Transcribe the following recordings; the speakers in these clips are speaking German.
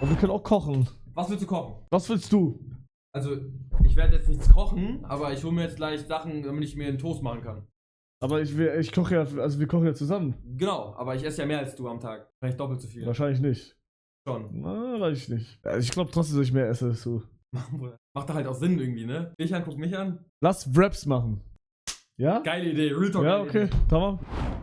Aber wir können auch kochen. Was willst du kochen? Was willst du? Also, ich werde jetzt nichts kochen, aber ich hole mir jetzt gleich Sachen, damit ich mir einen Toast machen kann. Aber ich koche ja, also wir kochen ja zusammen. Genau, aber ich esse ja mehr als du am Tag. Vielleicht doppelt so viel. Wahrscheinlich nicht. Schon. Na, weiß ich nicht. Also ich glaube trotzdem, dass ich mehr esse als du. Macht da halt auch Sinn irgendwie, ne? Dich an, guck mich an. Lass Wraps machen. Ja? Geile Idee, Real Talk. Ja, geile okay. Idee. Tamam.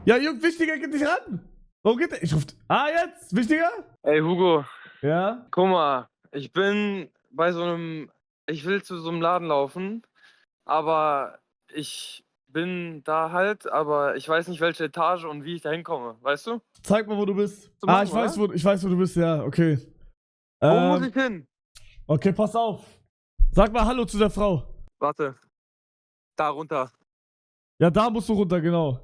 Ja, Jung, wichtiger, geht nicht ran. Warum geht der? Ich ruf. Ah, jetzt? Wichtiger? Ey, Hugo, Ja? guck mal, ich bin bei so einem, ich will zu so einem Laden laufen, aber ich bin da halt, aber ich weiß nicht, welche Etage und wie ich da hinkomme, weißt du? Zeig mal, wo du bist. So Ah, machen ich weiß, wo du bist, ja, okay. Wo muss ich hin? Okay, pass auf. Sag mal Hallo zu der Frau. Warte. Da runter. Ja, da musst du runter, genau.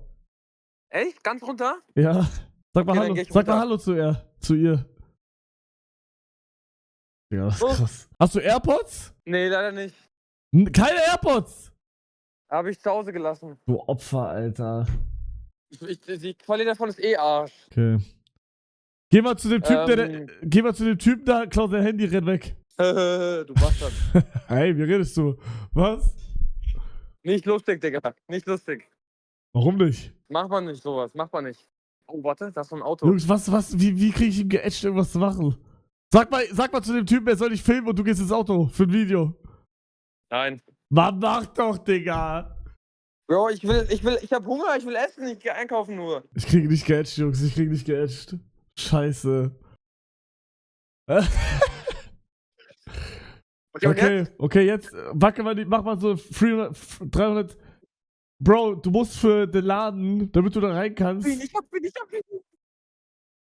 Echt? Ganz runter? Ja. Sag mal Okay, dann Hallo. geh ich Sag mal runter. Hallo zu ihr. Ja, das ist Oh. krass. Hast du AirPods? Nee, leider nicht. Keine AirPods! Habe ich zu Hause gelassen. Du Opfer, Alter. Die Qualität davon ist eh Arsch. Okay. Geh mal zu dem Typen, geh mal zu dem Typen da, klaut dein Handy, renn weg. Du Bastard. Hey, wie redest du? Was? Nicht lustig, Digga. Nicht lustig. Warum nicht? Macht man nicht sowas. Macht man nicht. Oh, warte, das ist so ein Auto. Jungs, wie krieg ich ihn geätscht, irgendwas zu machen? Sag mal zu dem Typen, er soll dich filmen und du gehst ins Auto für ein Video. Nein. Mann, mach doch, Digga. Bro, ich hab Hunger, ich will essen, ich geh einkaufen nur. Ich kriege nicht geätscht, Jungs, ich krieg nicht geätscht. Scheiße. Okay, jetzt wackel mal mach mal so 300. Bro, du musst für den Laden, damit du da rein kannst. Ich hab.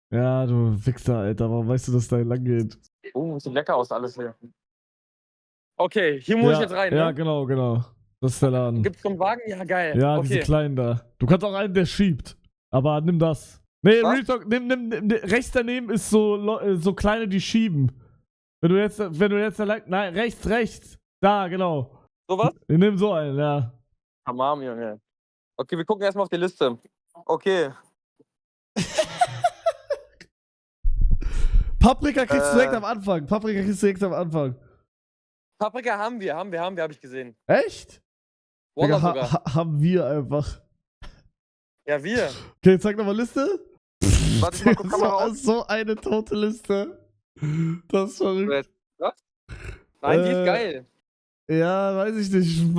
Ja, du Wichser, Alter, warum weißt du, dass da lang geht? Oh, sieht lecker aus alles hier. Okay, hier muss ich jetzt rein, ne? Ja, genau. Das ist der Laden. Gibt's so einen Wagen? Ja, geil. Ja, okay. diese kleinen da. Du kannst auch einen, der schiebt. Aber nimm das. Nee, Was? Real Talk, nimm, rechts daneben ist so kleine, die schieben. Wenn du jetzt da lang. Nein, rechts. Da, genau. Sowas? Nimm so einen, ja. Tamam, Junge. Okay, wir gucken erstmal auf die Liste. Okay. Paprika kriegst du direkt am Anfang. Paprika haben wir, hab ich gesehen. Echt? Wallah Digga, sogar. haben wir einfach. Ja, wir. Okay, zeig nochmal Liste. Warte, ich mach kurz Kamera aus. So eine tote Liste. Das ist verrückt. Was? Nein, die Äh, ist geil. Ja, weiß ich nicht.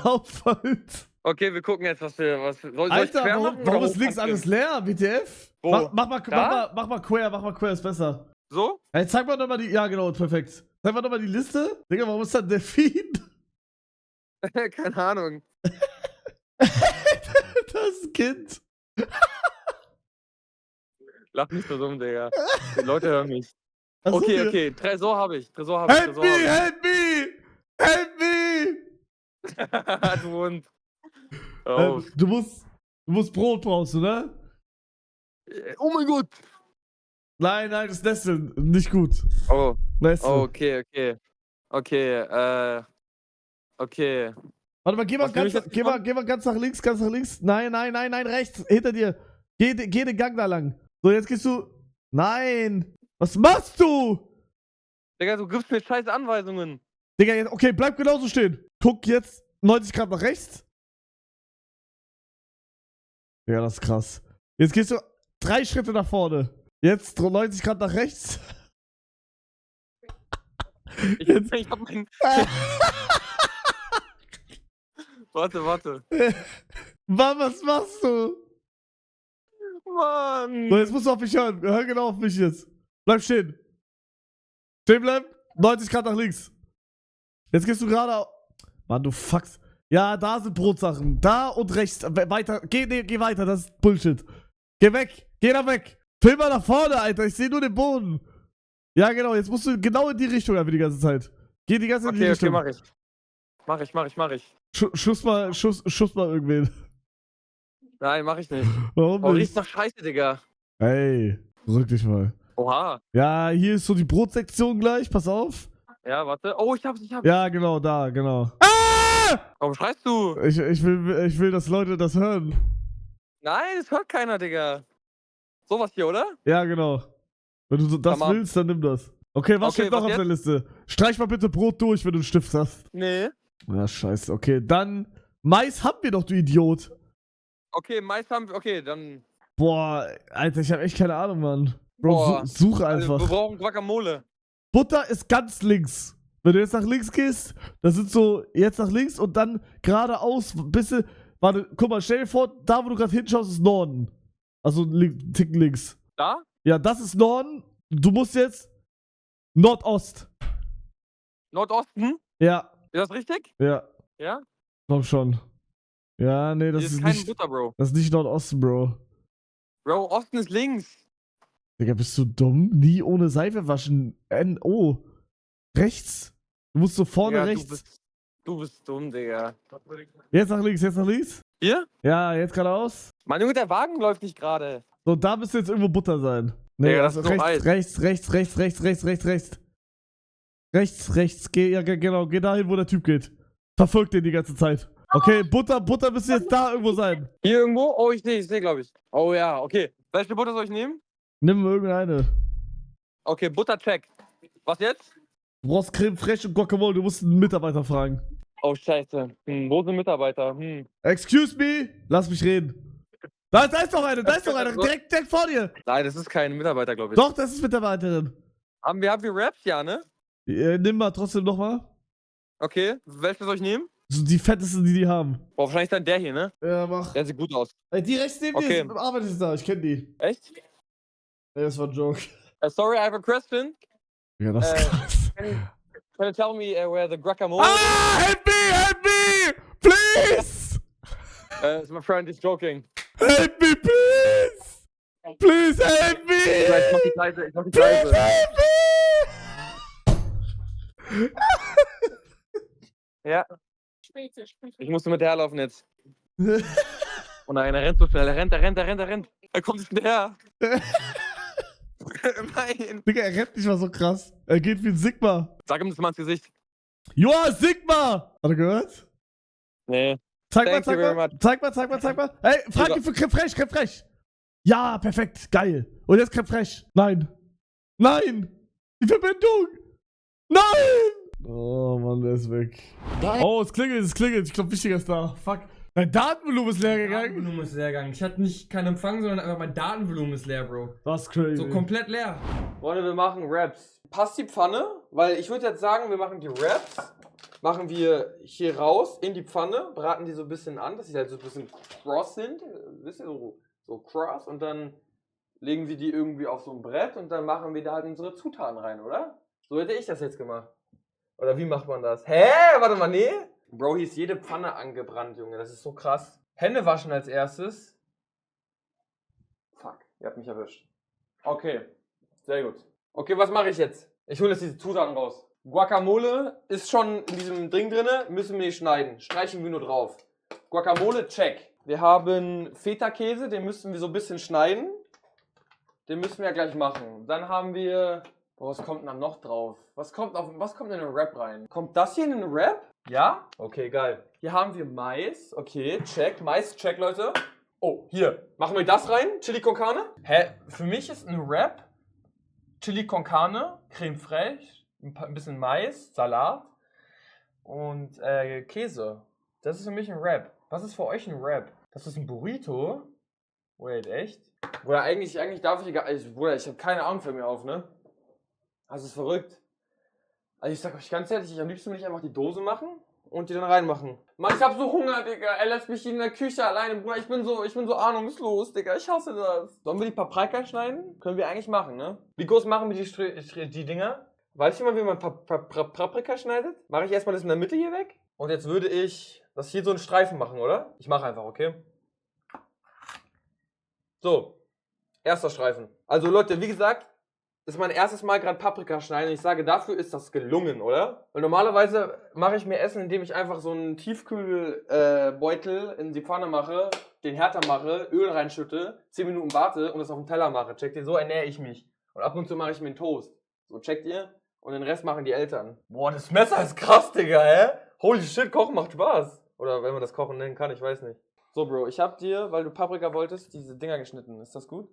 Kauf halt. Okay, wir gucken jetzt, was soll ich Alter, quer machen? warum oder ist links hochkant alles leer? WTF? Wo? Mach mal quer, ist besser. So? Ey, zeig mal nochmal die. Ja, genau, perfekt. Zeig mal nochmal die Liste. Digga, warum ist da ein Delfin? Keine Ahnung. Das ist ein Kind. Lach nicht so dumm, Digga. Die Leute hören mich. Achso, Okay. Tresor habe ich. Help me! Du Hund. Oh. Du musst Brot brauchst du, ne? Oh mein Gott. Nein, das ist Nesteln. Nicht gut. Oh, Nesteln. okay. Okay. Warte mal, geh mal ganz nach links. Nein, rechts, hinter dir. Geh den Gang da lang. So, jetzt gehst du. Nein! Was machst du? Digga, du gibst mir scheiß Anweisungen. Digga, jetzt, okay, bleib genauso stehen. Guck jetzt 90 Grad nach rechts. Ja, das ist krass. Jetzt gehst du 3 Schritte nach vorne. Jetzt 90 Grad nach rechts. Ich hab mein. Warte. Mann, was machst du? Mann. So, jetzt musst du auf mich hören. Hör genau auf mich jetzt. Bleib stehen. Stehen bleiben. 90 Grad nach links. Jetzt gehst du gerade. Mann, du fuckst. Ja, da sind Brotsachen. Da und rechts. Weiter. Geh weiter. Das ist Bullshit. Geh weg. Geh da weg. Film mal nach vorne, Alter. Ich sehe nur den Boden. Ja, genau. Jetzt musst du genau in die Richtung einfach die ganze Zeit. Geh die ganze Zeit in die Richtung. Okay, mach ich. Schuss mal irgendwen. Nein, mach ich nicht. Warum Oh, nicht? riecht nach Scheiße, Digga. Ey, drück dich mal. Oha. Ja, hier ist so die Brotsektion gleich. Pass auf. Ja, warte. Oh, ich hab's. Ja, genau, da, genau. Warum schreist du? Ich will, dass Leute das hören. Nein, es hört keiner, Digga. Sowas hier, oder? Ja, genau. Wenn du das Tamam. willst, dann nimm das. Okay, was Okay, steht noch was auf der jetzt? Liste? Streich mal bitte Brot durch, wenn du einen Stift hast. Nee. Ja, scheiße. Okay, dann Mais haben wir doch, du Idiot. Okay, Mais haben wir. Okay, dann. Boah, Alter, ich habe echt keine Ahnung, Mann. Bro, Boah. suche Also, einfach. wir brauchen Guacamole. Butter ist ganz links. Wenn du jetzt nach links gehst, das sind so jetzt nach links und dann geradeaus, bisschen. Warte, guck mal, stell dir vor, da wo du gerade hinschaust, ist Norden. Also einen Ticken links. Da? Ja, das ist Norden. Du musst jetzt Nordost. Nordosten? Ja, Ist das richtig? ja, Ja? glaub schon. Ja, nee, das Hier ist keine nicht, Butter, Bro. das ist nicht Nordosten, Bro. Bro, Osten ist links. Digga, bist du dumm? Nie ohne Seife waschen. N-O. Rechts. Du musst so vorne Digga, rechts. Du bist dumm, Digga. Jetzt nach links, jetzt nach links. Hier? Ja, jetzt geradeaus. Mann, Junge, der Wagen läuft nicht gerade. So, da müsste jetzt irgendwo Butter sein. Nee, Digga, das also ist doch rechts, Eis. rechts. Rechts, geh, ja, genau, geh dahin, wo der Typ geht. Verfolg den die ganze Zeit. Okay, Butter müsste jetzt da irgendwo sein. Hier irgendwo? Oh, ich sehe, glaube ich. Oh ja, okay. Welche Butter soll ich nehmen? Nimm irgendeine. Okay, Butter check. Was jetzt? Du brauchst Creme fraiche und Guacamole, du musst einen Mitarbeiter fragen. Oh, scheiße. Wo sind Mitarbeiter? Excuse me? Lass mich reden. Da ist doch eine, direkt vor dir. Nein, das ist kein Mitarbeiter, glaube ich. Doch, das ist Mitarbeiterin. Haben wir Raps? Ja, ne? Nimm mal trotzdem nochmal. Okay, welche soll ich nehmen? So die fettesten, die haben. Boah, wahrscheinlich dann der hier, ne? Ja, mach. Der sieht gut aus. Die rechts neben Okay. dir arbeitet da, ich kenne die. Echt? Ja, das war ein Joke. Sorry, I have a question. Ja, das ist krass. Can you tell me where the guacamole Ah, help me, please! is? My friend is joking. Help me, please! Please help Ich mach die me! Pleite, ich mach die Please Pleite. help me! Ja. Ich musste mit herlaufen jetzt. Oh nein, er rennt so schnell. Er rennt. Er kommt nicht mehr. Nein. Digga, er rennt nicht mal so krass. Er geht wie ein Sigma. Sag ihm das mal ins Gesicht. Joa, Sigma! Hat er gehört? Nee. Zeig Thank you very mal. much. Zeig mal. Hey, frag Lieber. ihn für Creme fraiche. Ja, perfekt, geil. Und jetzt Creme fraiche. Nein. Die Verbindung. Nein! Oh Mann, der ist weg. Oh, es klingelt. Ich glaube, wichtiger ist da. Fuck. Dein Datenvolumen ist leer gegangen. Datenvolumen ist leer gegangen. Ich hatte nicht keinen Empfang, sondern einfach mein Datenvolumen ist leer, Bro. Das ist crazy. So komplett leer. Freunde, wir machen Raps. Passt die Pfanne, weil ich würde jetzt sagen, wir machen die Raps, machen wir hier raus in die Pfanne, braten die so ein bisschen an, dass sie halt so ein bisschen cross sind, wisst ihr, so cross, und dann legen wir die irgendwie auf so ein Brett und dann machen wir da halt unsere Zutaten rein, oder? So hätte ich das jetzt gemacht. Oder wie macht man das? Hä? Warte mal, nee? Bro, hier ist jede Pfanne angebrannt, Junge, das ist so krass. Hände waschen als erstes. Fuck, ihr habt mich erwischt. Okay, sehr gut. Okay, was mache ich jetzt? Ich hole jetzt diese Zutaten raus. Guacamole ist schon in diesem Ding drin, müssen wir nicht schneiden. Streichen wir nur drauf. Guacamole, check. Wir haben Feta-Käse, den müssen wir so ein bisschen schneiden. Den müssen wir ja gleich machen. Dann haben wir... Boah, was kommt denn da noch drauf? Was kommt in den Wrap rein? Kommt das hier in den Wrap? Ja? Okay, geil. Hier haben wir Mais. Okay, check. Mais, check, Leute. Oh, hier. Machen wir das rein? Chili con carne? Hä? Für mich ist ein Wrap Chili con carne, Creme fraiche, ein bisschen Mais, Salat und Käse. Das ist für mich ein Wrap. Was ist für euch ein Wrap? Das ist ein Burrito? Wait, echt? Bruder, eigentlich darf ich gar nicht. Bruder, ich habe keine Ahnung für mir auf, ne? Das ist verrückt. Also ich sag euch ganz ehrlich, am liebsten will ich einfach die Dose machen und die dann reinmachen. Mann, ich hab so Hunger, Digga. Er lässt mich in der Küche alleine, Bruder. Ich bin so ahnungslos, Digga. Ich hasse das. Sollen wir die Paprika schneiden? Können wir eigentlich machen, ne? Wie groß machen wir die Dinger? Weiß jemand, wie man Paprika schneidet? Mache ich erstmal das in der Mitte hier weg. Und jetzt würde ich das hier so einen Streifen machen, oder? Ich mache einfach, okay? So. Erster Streifen. Also Leute, wie gesagt, das ist mein erstes Mal gerade Paprika schneiden. Ich sage, dafür ist das gelungen, oder? Weil normalerweise mache ich mir Essen, indem ich einfach so einen Tiefkühlbeutel in die Pfanne mache, den härter mache, Öl reinschütte, 10 Minuten warte und das auf den Teller mache. Checkt ihr? So ernähre ich mich. Und ab und zu mache ich mir einen Toast. So, checkt ihr? Und den Rest machen die Eltern. Boah, das Messer ist krass, Digga, hä? Holy shit, Kochen macht Spaß. Oder wenn man das Kochen nennen kann, ich weiß nicht. So, Bro, ich hab dir, weil du Paprika wolltest, diese Dinger geschnitten. Ist das gut?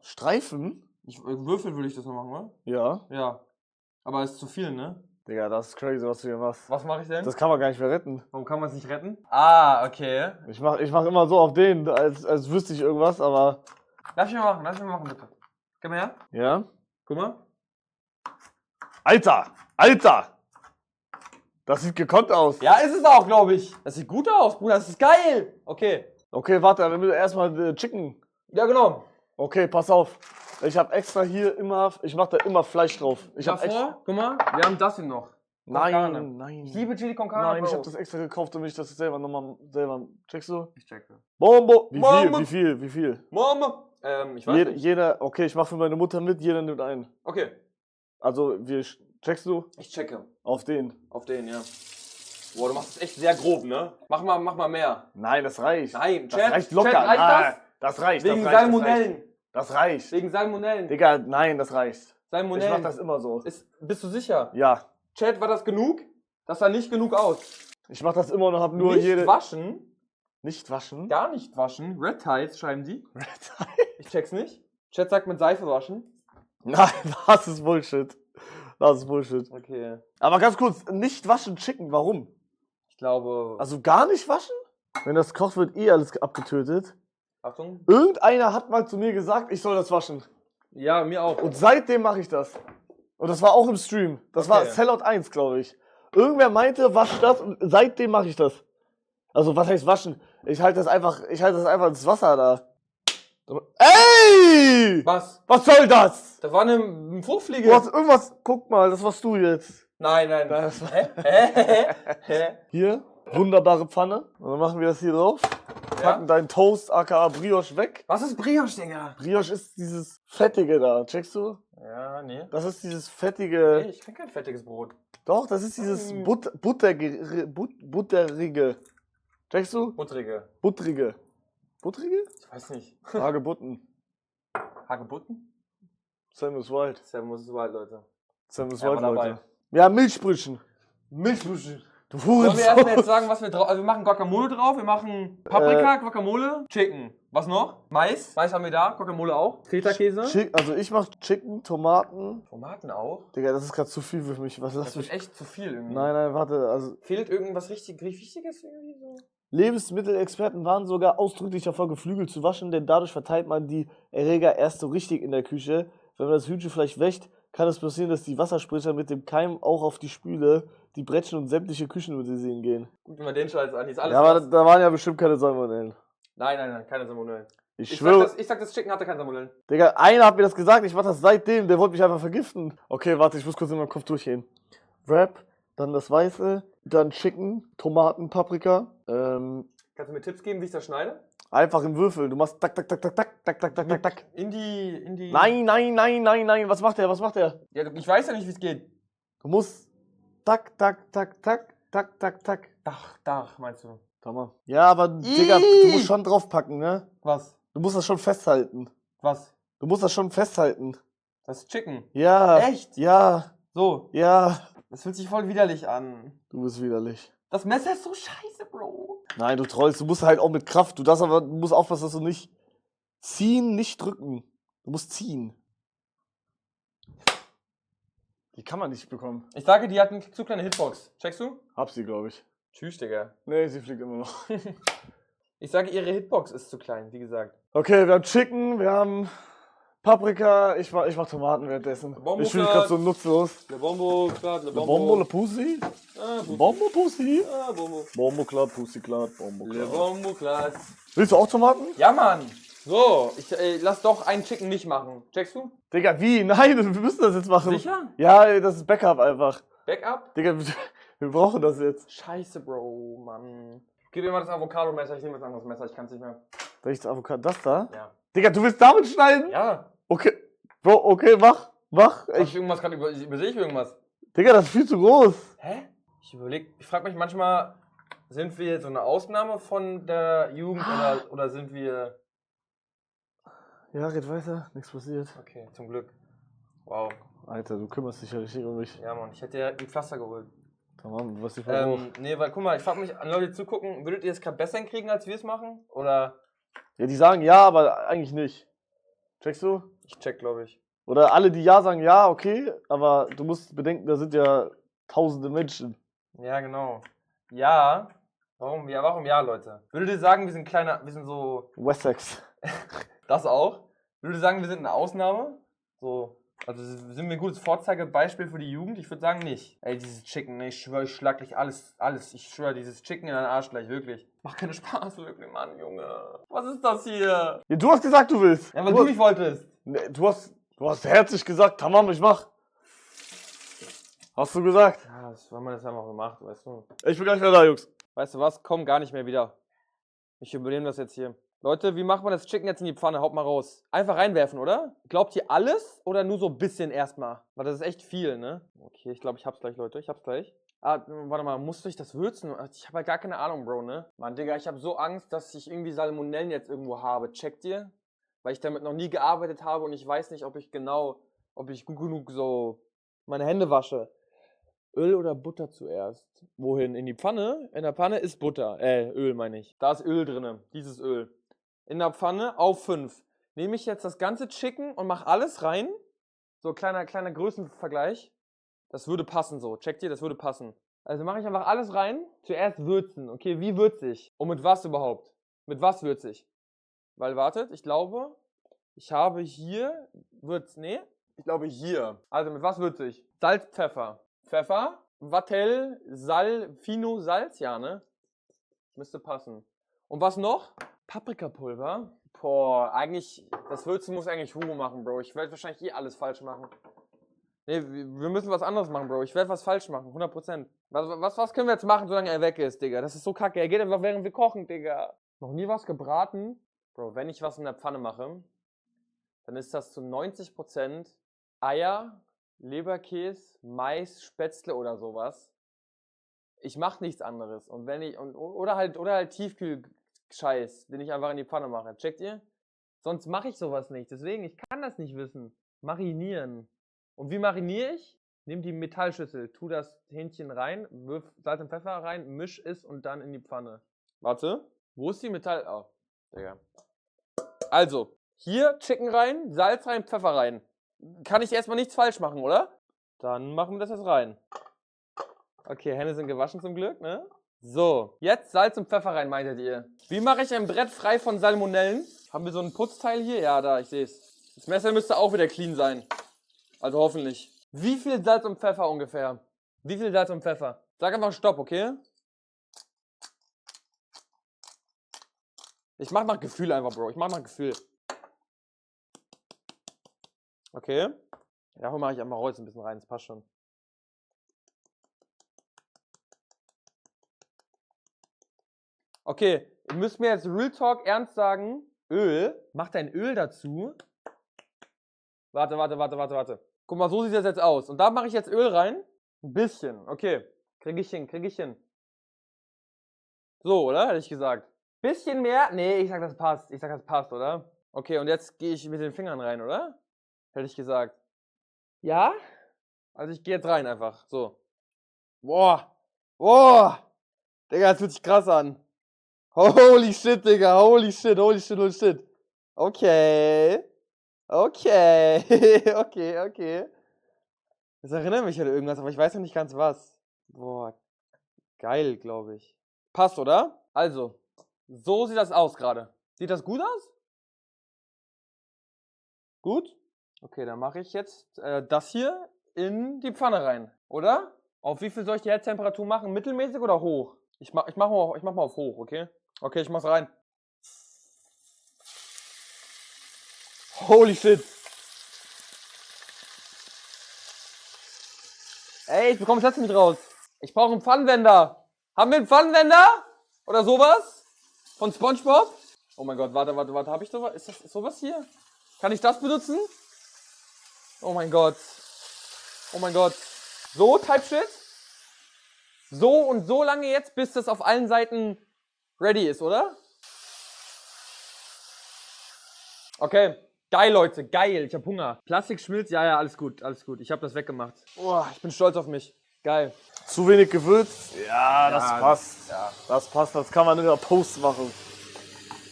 Streifen? Würfel würde ich das noch machen, oder? Ja. Ja. Aber ist zu viel, ne? Digga, das ist crazy, was du hier machst. Was mache ich denn? Das kann man gar nicht mehr retten. Warum kann man es nicht retten? Ah, okay. Ich mach immer so auf den, als wüsste ich irgendwas, aber. Lass mich mal machen, bitte. Gib mal her. Ja? Guck mal. Alter! Alter! Das sieht gekonnt aus. Ja, ist es auch, glaube ich. Das sieht gut aus, Bruder. Das ist geil. Okay. Okay, warte, wir müssen erstmal Chicken. Ja, genau. Okay, pass auf. Ich habe extra hier immer, ich mache da immer Fleisch drauf. Ich habe extra. Davor, guck mal, wir haben das hier noch. Carne. Nein. Ich liebe Chili con Carne, Nein, ich Bro. habe das extra gekauft, damit ich das selber selber. Checkst du? Ich checke. Bombo! Mama. Wie viel? Mama. Ich weiß nicht. Jeder, okay, ich mache für meine Mutter mit, jeder nimmt einen. Okay. Also, checkst du? Ich checke. Auf den. Auf den, ja. Boah, du machst es echt sehr grob, ne? Mach mal mehr. Nein, das reicht. Nein, das Chat, reicht locker. Chat, reicht Nein, das reicht. Wegen das reicht, Salmonellen. Das reicht. Wegen Salmonellen. Digga, nein, das reicht. Ich Salmonellen. mach das immer so. Bist du sicher? Ja. Chat, war das genug? Das sah nicht genug aus. Ich mach das immer und hab nur nicht jede. waschen. Nicht waschen? Gar nicht waschen. Red Ties schreiben die. Red Ich check's nicht. Chat sagt mit Seife waschen. Nein, das ist Bullshit. Das ist Bullshit. Okay. Aber ganz kurz, nicht waschen Chicken, warum? Ich glaube. Also gar nicht waschen? Wenn das kocht, wird eh alles abgetötet. Achtung. Irgendeiner hat mal zu mir gesagt, ich soll das waschen. Ja, mir auch. Und seitdem mache ich das. Und das war auch im Stream. Das war Okay. Sellout 1, glaube ich. Irgendwer meinte, wasch das und seitdem mache ich das. Also was heißt waschen? Ich halte das einfach ins Wasser da. Ey! Was? Was soll das? Da war eine Fruchtfliege. Du hast irgendwas, guck mal, das warst du jetzt. Nein. Nein, das war Hä? hier, wunderbare Pfanne. Und dann machen wir das hier drauf. Packen deinen Toast aka Brioche weg. Was ist Brioche, Digga? Brioche ist dieses Fettige da, checkst du? Ja, nee. Das ist dieses fettige. Nee, ich kenn kein fettiges Brot. Doch, das ist dieses butterige. Checkst du? Buttrige. Buttrige. Buttrige? Ich weiß nicht. Hagebutten. Hagebutten? Sam is Wild. Servus ist weit, Leute. Sam is Ja, Wild, war dabei. Leute. Ja, Milchbrötchen. Milchbrötchen. Du Sollen wir erstmal jetzt Hurensohn. sagen, was wir drauf... Also wir machen Guacamole drauf, wir machen Paprika, Guacamole, Chicken. Was noch? Mais. Mais haben wir da, Guacamole auch. Feta-Käse. Also ich mach Chicken, Tomaten. Tomaten auch. Digga, das ist gerade zu viel für mich. Was Das lass wird mich? echt zu viel irgendwie. Nein, warte. Also Fehlt irgendwas richtig Wichtiges irgendwie so? Lebensmittelexperten waren sogar ausdrücklich davor, Geflügel zu waschen, denn dadurch verteilt man die Erreger erst so richtig in der Küche. Wenn man das Hühnchenfleisch wäscht, kann es passieren, dass die Wasserspritzer mit dem Keim auch auf die Spüle, die Brettchen und sämtliche Küchenutensilien gehen. Guck dir mal den Scheiß an, die ist alles Ja, aber was. da waren ja bestimmt keine Salmonellen. Nein, keine Salmonellen. Ich Ich schwöre. sag, das Chicken hatte keine Salmonellen. Digga, einer hat mir das gesagt, ich mach das seitdem, der wollte mich einfach vergiften. Okay, warte, ich muss kurz in meinem Kopf durchgehen. Wrap, dann das Weiße, dann Chicken, Tomaten, Paprika. Kannst du mir Tipps geben, wie ich das schneide? Einfach im Würfel. Du machst tak, tak, tak, tak, tak, tak, tak, tak, tak, tak. In die... Nein. Was macht der? Ja, ich weiß ja nicht, wie es geht. Du musst tak, tak, tak, tak, tak, tak, tak. Dach, meinst du? Tamam. Ja, aber Digga, du musst schon draufpacken, ne? Was? Du musst das schon festhalten. Was? Du musst das schon festhalten. Das ist Chicken. Ja. Echt? Ja. So. Ja. Das fühlt sich voll widerlich an. Du bist widerlich. Das Messer ist so scheiße, Bro. Nein, du trollst. Du musst halt auch mit Kraft. Du musst aufpassen, dass du nicht ziehen, nicht drücken. Du musst ziehen. Die kann man nicht bekommen. Ich sage, die hat eine zu kleine Hitbox. Checkst du? Hab sie, glaube ich. Tschüss, Digga. Nee, sie fliegt immer noch. Ich sage, ihre Hitbox ist zu klein, wie gesagt. Okay, wir haben Chicken, wir haben Paprika. Ich mach Tomaten währenddessen. Bombo Ich fühle mich Klat. gerade so nutzlos. Le Bombo, klar, Le Le Bombo, le Pussy? Bombo. Bombo, Pussy? Ah, Bombo. Bombo, klar, Pussy, klar, Bombo, Le klar. Bombo, klar. Willst du auch Tomaten? Ja, Mann. So, ich lass doch einen Chicken nicht machen. Checkst du? Digga, wie? Nein, wir müssen das jetzt machen. Sicher? Ja, das ist Backup einfach. Backup? Digga, wir brauchen das jetzt. Scheiße, Bro, Mann. Gib mir mal das Avocado-Messer, ich nehme jetzt ein anderes Messer, ich kann es nicht mehr. Welches Avocado? Das da? Ja. Digga, du willst damit schneiden? Ja. Okay. Bro, okay, mach. Hab ich irgendwas gerade übersehe ich irgendwas? Digga, das ist viel zu groß. Hä? Ich frage mich manchmal, sind wir so eine Ausnahme von der Jugend oder sind wir... Ja, red weiter. Nichts passiert. Okay, zum Glück. Wow. Alter, du kümmerst dich ja richtig um mich. Ja, Mann, ich hätte ja ein Pflaster geholt. Tamam, du warst nicht mal hoch. Nee, weil guck mal, ich frage mich an Leute, die zugucken, würdet ihr es gerade besser hinkriegen, als wir es machen? Oder... Ja, die sagen ja, aber eigentlich nicht. Checkst du? Ich check, glaube ich. Oder alle, die ja sagen, ja, okay, aber du musst bedenken, da sind ja tausende Menschen. Ja, genau. Ja. Warum ja, Leute? Würdet ihr sagen, wir sind so, Wessex. das auch? Würdet ihr sagen, wir sind eine Ausnahme? So, also sind wir ein gutes Vorzeigebeispiel für die Jugend? Ich würde sagen, nicht. Ey, dieses Chicken, ne, ich schwöre, ich schlag dich alles. Ich schwöre, dieses Chicken in deinen Arsch gleich, wirklich. Macht keinen Spaß, wirklich, Mann, Junge. Was ist das hier? Ja, du hast gesagt, du willst. Ja, weil du nicht wolltest. Nee, du hast herzlich gesagt, tamam, ich mach. Hast du gesagt? Ja, weil man das einfach gemacht, weißt du. Ich bin gleich wieder da, Jungs. Weißt du was? Komm gar nicht mehr wieder. Ich übernehme das jetzt hier. Leute, wie macht man das Chicken jetzt in die Pfanne? Haut mal raus. Einfach reinwerfen, oder? Glaubt ihr alles oder nur so ein bisschen erstmal? Weil das ist echt viel, ne? Okay, ich glaube, ich hab's gleich, Leute. Ich hab's gleich. Ah, warte mal, musst du ich das würzen? Ich habe halt gar keine Ahnung, Bro, ne? Mann, Digga, ich habe so Angst, dass ich irgendwie Salmonellen jetzt irgendwo habe. Checkt ihr? Weil ich damit noch nie gearbeitet habe und ich weiß nicht, ob ich gut genug so meine Hände wasche. Öl oder Butter zuerst? Wohin? In die Pfanne? In der Pfanne ist Butter. Öl meine ich. Da ist Öl drin. Dieses Öl. In der Pfanne auf 5. Nehme ich jetzt das ganze Chicken und mache alles rein. So kleiner Größenvergleich. Das würde passen so. Checkt ihr? Das würde passen. Also mache ich einfach alles rein. Zuerst würzen. Okay, wie würzig? Und mit was überhaupt? Mit was würzig? Weil, wartet, ich glaube, ich habe hier ich glaube hier. Also mit was würzig? Salz, Pfeffer. Pfeffer, Vatel, Fino, Salz, ja, ne? Müsste passen. Und was noch? Paprikapulver. Boah, eigentlich, das Würzen muss eigentlich Hugo machen, Bro. Ich werde wahrscheinlich alles falsch machen. Nee, wir müssen was anderes machen, Bro. Ich werde was falsch machen, 100%. Was können wir jetzt machen, solange er weg ist, Digga? Das ist so kacke. Er geht einfach, während wir kochen, Digga. Noch nie was gebraten? Bro, wenn ich was in der Pfanne mache, dann ist das zu 90% Eier, Leberkäse, Mais, Spätzle oder sowas. Ich mache nichts anderes. Und wenn ich oder halt Tiefkühl-Scheiß, den ich einfach in die Pfanne mache. Checkt ihr? Sonst mache ich sowas nicht. Deswegen, ich kann das nicht wissen. Marinieren. Und wie mariniere ich? Nimm die Metallschüssel, tu das Hähnchen rein, wirf Salz und Pfeffer rein, misch es und dann in die Pfanne. Warte. Wo ist die Metall? Oh, Digga. Also, hier Chicken rein, Salz rein, Pfeffer rein. Kann ich erstmal nichts falsch machen, oder? Dann machen wir das jetzt rein. Okay, Hände sind gewaschen zum Glück, ne? So, jetzt Salz und Pfeffer rein, meintet ihr. Wie mache ich ein Brett frei von Salmonellen? Haben wir so ein Putzteil hier? Ja, da, ich sehe es. Das Messer müsste auch wieder clean sein. Also hoffentlich. Wie viel Salz und Pfeffer ungefähr? Wie viel Salz und Pfeffer? Sag einfach Stopp, okay? Ich mach nach Gefühl einfach, Bro. Ich mach nach Gefühl. Okay. Ja, mache ich einfach Holz ein bisschen rein, das passt schon. Okay, ihr müsst mir jetzt Real Talk ernst sagen, Öl, macht ein Öl dazu. Warte. Guck mal, so sieht das jetzt aus. Und da mache ich jetzt Öl rein. Ein bisschen, okay. Krieg ich hin. So, oder? Hätte ich gesagt. Bisschen mehr? Nee, ich sag, das passt, oder? Okay, und jetzt gehe ich mit den Fingern rein, oder? Hätte ich gesagt. Ja? Also ich gehe jetzt rein einfach. So. Boah. Digga, das fühlt sich krass an. Holy shit, Digga. Holy shit. Okay. Das erinnert mich an irgendwas, aber ich weiß noch nicht ganz was. Boah. Geil, glaube ich. Passt, oder? Also. So sieht das aus gerade. Sieht das gut aus? Gut? Okay, dann mache ich jetzt das hier in die Pfanne rein, oder? Auf wie viel soll ich die Herztemperatur machen? Mittelmäßig oder hoch? Ich mach mal auf hoch, okay? Okay, ich mach's rein. Holy shit. Ey, ich bekomme das letzte nicht raus. Ich brauche einen Pfannenwender. Haben wir einen Pfannenwender? Oder sowas? Von SpongeBob? Oh mein Gott, warte. Hab ich sowas? Ist das sowas hier? Kann ich das benutzen? Oh mein Gott. So, Type Shit. So und so lange jetzt, bis das auf allen Seiten ready ist, oder? Okay. Geil, Leute. Geil. Ich hab Hunger. Plastik schmilzt. Ja, alles gut. Ich hab das weggemacht. Oh, ich bin stolz auf mich. Geil. Zu wenig Gewürz? Ja, das passt. Ja. Das passt. Das kann man in der Post machen.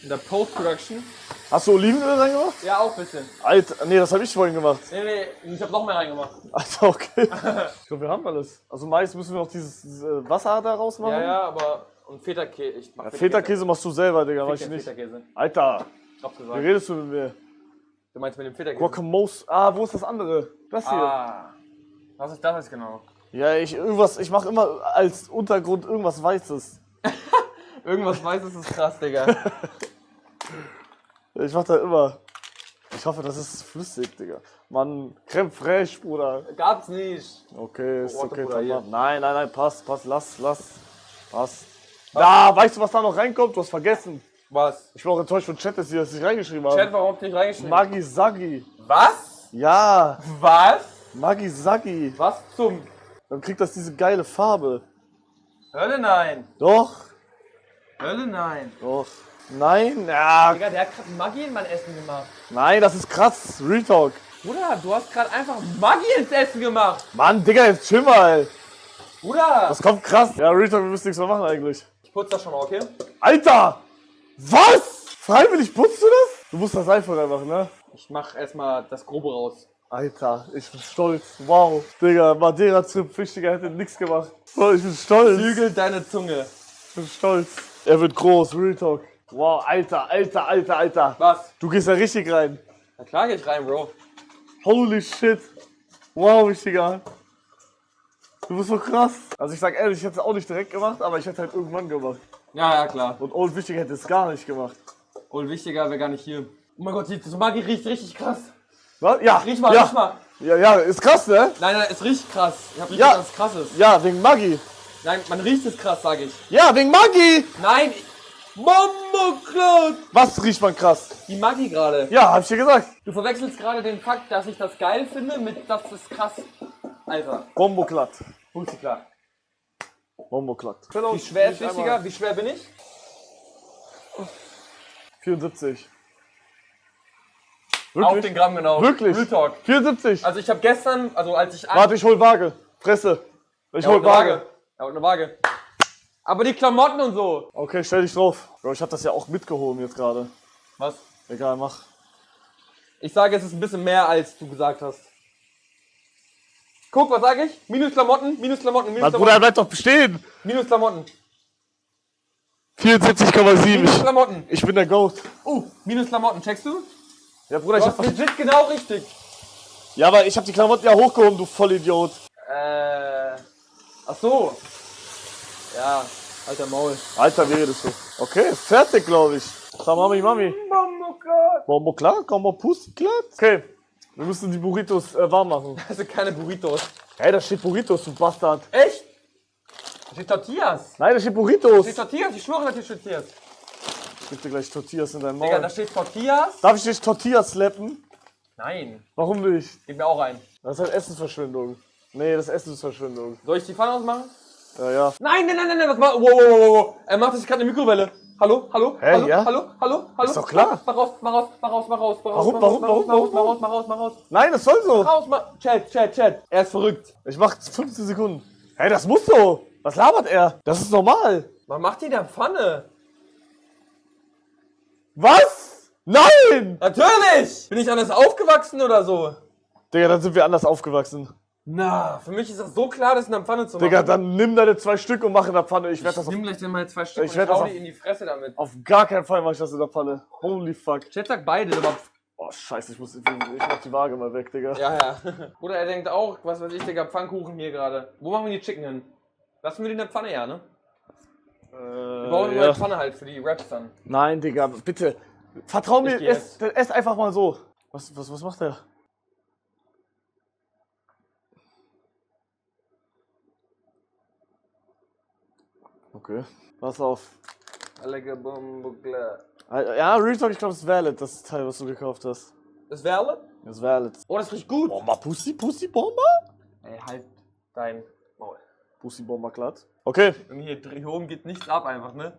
In der Post-Production. Hast du Olivenöl reingemacht? Ja, auch ein bisschen. Alter, nee, das habe ich vorhin gemacht. Nee, ich hab noch mehr reingemacht. Alter, okay. Ich glaube, wir haben alles. Also meist müssen wir noch dieses Wasser da rausmachen. Ja, aber. Und Feta-Käse. Ich mach Ja, Feta-Käse machst du selber, Digga, mach ich nicht. Feta-Käse. Alter, Hab wie gesagt. redest du mit mir? Du meinst mit dem Feta-Käse? Guacamole. Ah, wo ist das andere? Das hier. Ah. Was ist das jetzt genau? Ja, ich mache immer als Untergrund irgendwas Weißes. Irgendwas Weißes ist krass, Digga. Ich mach da immer. Ich hoffe, das ist flüssig, Digga. Mann, Creme fraiche, Bruder. Gab's nicht. Okay, ist Warte, okay, Bruder, hier. Tamam. Nein, passt, lass. Passt. Da, weißt du, was da noch reinkommt? Du hast vergessen. Was? Ich bin auch enttäuscht von Chat, dass sie das nicht reingeschrieben haben. Chat, warum nicht reingeschrieben? Magi Sagi. Was? Ja, Was? Magi Sagi. Was zum Dann kriegt das diese geile Farbe. Hölle nein. Doch, Hölle nein. doch. Nein, ja. Digga, der hat gerade Maggi in mein Essen gemacht. Nein, das ist krass. Real Talk. Bruder, du hast gerade einfach Maggi ins Essen gemacht. Mann, Digga, jetzt chill mal. Bruder. Das kommt krass. Ja, Real Talk, wir müssen nichts mehr machen eigentlich. Ich putze das schon mal, okay? Alter! Was? Freiwillig putzt du das? Du musst das einfach reinmachen, ne? Ich mach erstmal das Grobe raus. Alter, ich bin stolz. Wow. Digga, Madeira-Trip, Fischdiger hätte nix gemacht. Oh, ich bin stolz. Zügel deine Zunge. Ich bin stolz. Er wird groß, Real Talk. Wow, Alter. Was? Du gehst da richtig rein. Na klar geh ich rein, Bro. Holy shit. Wow, Wichtiger. Du bist so krass. Also ich sag ehrlich, ich hätte es auch nicht direkt gemacht, aber ich hätte halt irgendwann gemacht. Ja, klar. Und Old Wichtiger hätte es gar nicht gemacht. Und wichtiger wäre gar nicht hier. Oh mein Gott, das Maggi riecht richtig krass. Was? Ja, Riech mal, ja. riech mal. Ja, ist krass, ne? Nein, es riecht krass. Ich hab richtig, Ja. dass es krass ist. Ja, wegen Maggi. Nein, man riecht es krass, sag ich. Ja, wegen Maggi. Nein, Bombenklot. Was riecht man krass? Die Maggi gerade. Ja, hab ich dir gesagt. Du verwechselst gerade den Fakt, dass ich das geil finde, mit das ist krass. Alter, Bombo-Glatt. Putzi klar. Bombo-Glatt. Wie schwer ist wichtiger? Wie schwer bin ich? 74. Auf Wirklich? den Gramm genau. Wirklich? Real Talk. 74. Also ich habe gestern, also als ich Warte, ich hol Waage. Fresse. Ich Ja, hol und eine Waage. Ja, und eine Waage. Aber die Klamotten und so. Okay, stell dich drauf. Bro, ich hab das ja auch mitgehoben jetzt gerade. Was? Egal, mach. Ich sage, es ist ein bisschen mehr, als du gesagt hast. Guck, was sage ich? Minus Klamotten, minus Klamotten, minus Mein Bruder, Klamotten. bleib doch bestehen. Minus Klamotten. 74,7. Minus Klamotten. Ich bin der Goat. Minus Klamotten, checkst du? Ja, Bruder, Du ich hast hab legit genau richtig. Ja, aber ich hab die Klamotten ja hochgehoben, du Vollidiot. Ach so. Ja, alter Maul. Alter, wie redest du? Okay, fertig, glaube ich. Sag Mami. Bombo klar? Bombo Pussy klar? Okay, wir müssen die Burritos warm machen. Das sind keine Burritos. Hey, da steht Burritos, du Bastard. Echt? Da steht Tortillas. Nein, da steht Da Burritos. steht Tortillas, ich schwöre, da steht Tortillas. Ich geb dir gleich Tortillas in dein Digga, da Maul. steht Tortillas. Darf ich dich Tortillas slappen? Nein. Warum nicht? Gib mir auch ein. Das ist halt Essensverschwendung. Nee, das ist Essensverschwendung. Soll ich die Pfanne ausmachen? Ja. Nein, was macht. Wow. Er macht das gerade eine Mikrowelle. Hallo? Hä, Hallo? ja? Hallo? Ist doch klar. Mach raus. Warum? Nein, das soll so. Raus, Chat. Er ist verrückt. Ich mach 15 Sekunden. Hey, das muss so. Was labert er? Das ist normal. Man macht die in der Pfanne. Was? Nein! Natürlich! Bin ich anders aufgewachsen oder so? Digga, dann sind wir anders aufgewachsen. Na, für mich ist das so klar, das in der Pfanne zu machen. Digga, dann nimm deine 2 Stück und mach in der Pfanne. Ich werde das Nimm gleich dann mal 2 Stück Ich und werd das hau auf- die in die Fresse damit. auf gar keinen Fall mach ich das in der Pfanne. Holy fuck. Chat sagt beide, aber Oh, scheiße, ich mach die Waage mal weg, Digga. ja. Oder er denkt auch, was weiß ich, Digga, Pfannkuchen hier gerade. Wo machen wir die Chicken hin? Lassen wir die in der Pfanne, ja, ne? Wir bauen nur ja. eine Pfanne halt für die Raps dann. Nein, Digga, bitte. Vertrau mir, geh ess einfach mal so. Was macht der? Okay, pass auf. Allega Bombokla. Ja, Real Talk, ich glaube, es ist valid, das Teil, was du gekauft hast. Das Werle? Das ist valid. Oh, das riecht gut. Bomber, Pussy, Bomber? Ey, halt dein Maul. Pussy, Bomber, glatt. Okay, Und hier oben geht nichts ab einfach, ne?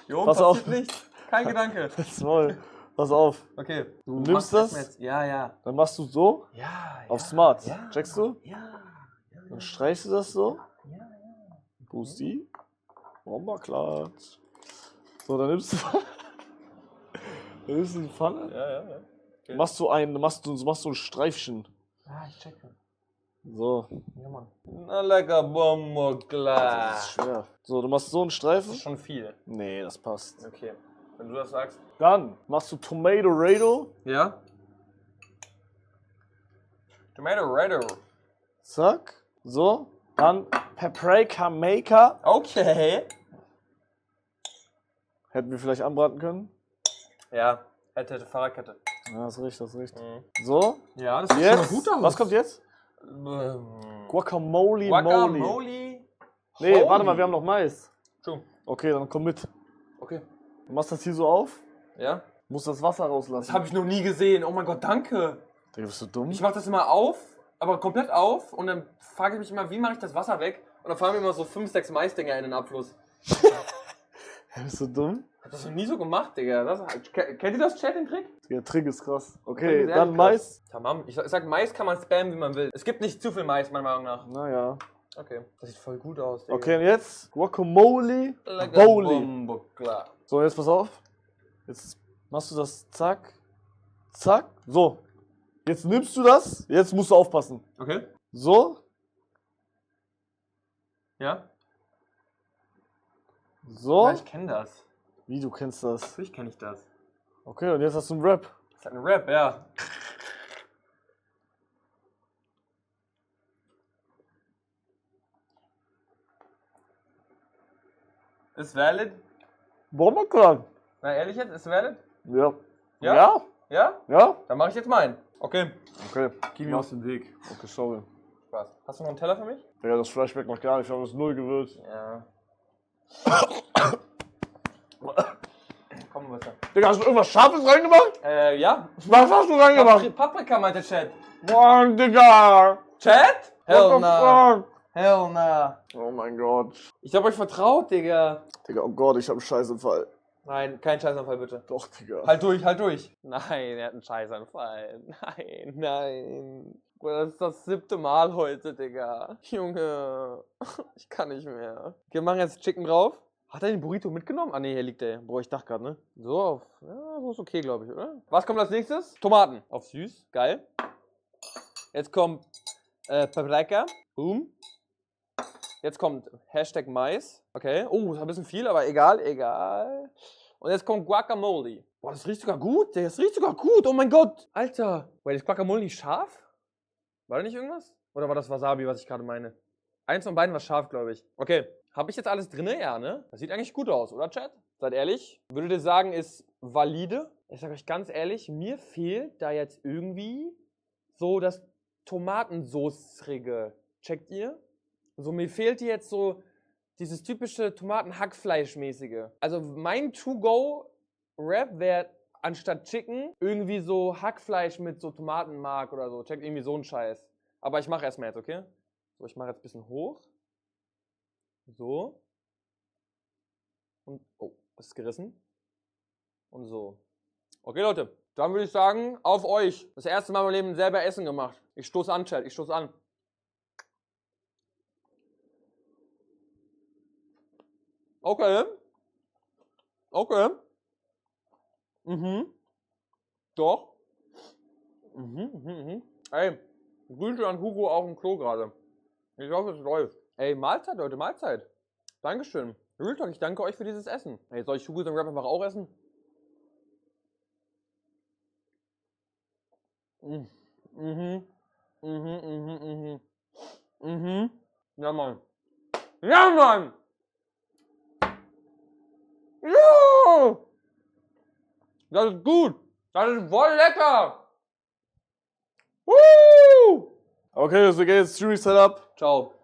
Hier oben Pass passiert auf. nichts. Kein Gedanke. das Maul. Pass auf. Okay. Du nimmst machst das? Jetzt. Ja. Dann machst du so Ja. auf Smart. Ja. Checkst du? Ja. Dann streichst du das so. Pussy, Bomber, glatt. So, dann nimmst du. Das ist die Pfanne? Ja. Okay. Machst du ein Streifchen. Ah, ich checke. So. Ja, Mann. Na lecker Bombo, klar. Das ist schwer. So, du machst so einen Das Streifen? ist schon viel. Nee, das passt. Okay. Wenn du das sagst. Dann machst du Tomato Rado. Ja. Tomato Rado. Zack. So. Dann Paprika Maker. Okay. Hätten wir vielleicht anbraten können. Ja, hätte Fahrradkette. Ja, das riecht, das riecht. Mhm. So. Ja, das sieht Jetzt. schon mal gut aus. Was kommt jetzt? Guacamole. Guacamole. Nee, Holy. warte mal, wir haben noch Mais. True. Okay, dann komm mit. Okay. Du machst das hier so auf. Ja? Musst das Wasser Das rauslassen. habe ich noch nie gesehen. Oh mein Gott, danke. Digga, bist du dumm? Ich mache das immer auf, aber komplett auf und dann frage ich mich immer, wie mache ich das Wasser weg? Und dann fahren mir immer so 5, 6 Maisdinger in den Abfluss. Bist du dumm? Ich hab das noch nie so gemacht, Digga. Kennt ihr das, Chat, den Trick? Der Trick ist krass. Der Okay, Trick ist dann ehrlich Mais. Tamam. Ich sag, Mais kann man spammen, wie man will. Es gibt nicht zu viel Mais, meiner Meinung nach. Naja. Okay. Das sieht voll gut aus, Digga. Okay, und jetzt Guacamole. Lecker Bowli. Bombo, klar. So, jetzt pass auf. Jetzt machst du das zack. Zack. So. Jetzt nimmst du das. Jetzt musst du aufpassen. Okay. So. Ja? So. Ja, ich kenne das. Wie, du kennst das? Natürlich kenne ich das. Okay, und jetzt hast du einen Rap. Das ist halt ein Rap, ja. Ist valid? Bomberkran. Na ehrlich jetzt, ist valid? Ja. Ja? Ja? Ja? Ja? Dann mache ich jetzt meinen. Okay. Okay. Geh mir aus dem Weg. Okay, sorry. Spaß. Hast du noch einen Teller für mich? Ja, das Fleisch schmeckt noch gar nicht. Wir haben das null gewürzt. Ja. Komm, bitte. Digga, hast du irgendwas Scharfes reingemacht? Ja. Was hast du reingemacht? Paprika meinte Chat. Boah, Digga. Chat? Hell What the nah. fuck? Hell nah. Oh mein Gott. Ich hab euch vertraut, Digga. Digga, oh Gott, ich hab einen Scheißanfall. Nein, kein Scheißanfall, bitte. Doch, Digga. Halt durch, halt durch. Nein, er hat einen Scheißanfall. Nein, nein. Das ist das 7. Mal heute, Digga. Junge, ich kann nicht mehr. Okay, wir machen jetzt Chicken drauf. Hat er den Burrito mitgenommen? Ah, ne, hier liegt der. Boah, ich dachte gerade, ne? So auf. Ja, so ist okay, glaube ich, oder? Was kommt als nächstes? Tomaten. Auf süß. Geil. Jetzt kommt Paprika. Boom. Jetzt kommt Hashtag Mais. Okay. Oh, ist ein bisschen viel, aber egal, egal. Und jetzt kommt Guacamole. Boah, das riecht sogar gut. Das riecht sogar gut. Oh mein Gott. Alter. Wait, ist Guacamole nicht scharf? War da nicht irgendwas? Oder war das Wasabi, was ich gerade meine? Eins von beiden war scharf, glaube ich. Okay. Habe ich jetzt alles drin? Ja, ne? Das sieht eigentlich gut aus, oder, Chat? Seid ehrlich. Würdet ihr sagen, ist valide? Ich sage euch ganz ehrlich, mir fehlt da jetzt irgendwie so das Tomatensoßrige. Checkt ihr? So, mir fehlt hier jetzt so dieses typische Tomaten-Hackfleisch-mäßige. Also mein To-Go-Rap wäre anstatt Chicken irgendwie so Hackfleisch mit so Tomatenmark oder so. Checkt irgendwie so einen Scheiß. Aber ich mache erstmal jetzt, okay? So, ich mache jetzt ein bisschen hoch. So. Und, oh, ist gerissen. Und so. Okay, Leute. Dann würde ich sagen, auf euch. Das erste Mal in meinem Leben selber Essen gemacht. Ich stoße an, Chat. Ich stoße an. Okay. Okay. Doch. Ey, Grüße an Hugo auf dem Klo gerade. Ich hoffe, es läuft. Ey, Mahlzeit, Leute, Mahlzeit. Dankeschön. Real Talk, ich danke euch für dieses Essen. Ey, soll ich Hugo den Rap einfach auch essen? Ja, Mann. Ja, Mann! Ja! Das ist gut. Das ist voll lecker. Woo! Okay, so geht's. Streaming Setup. Ciao.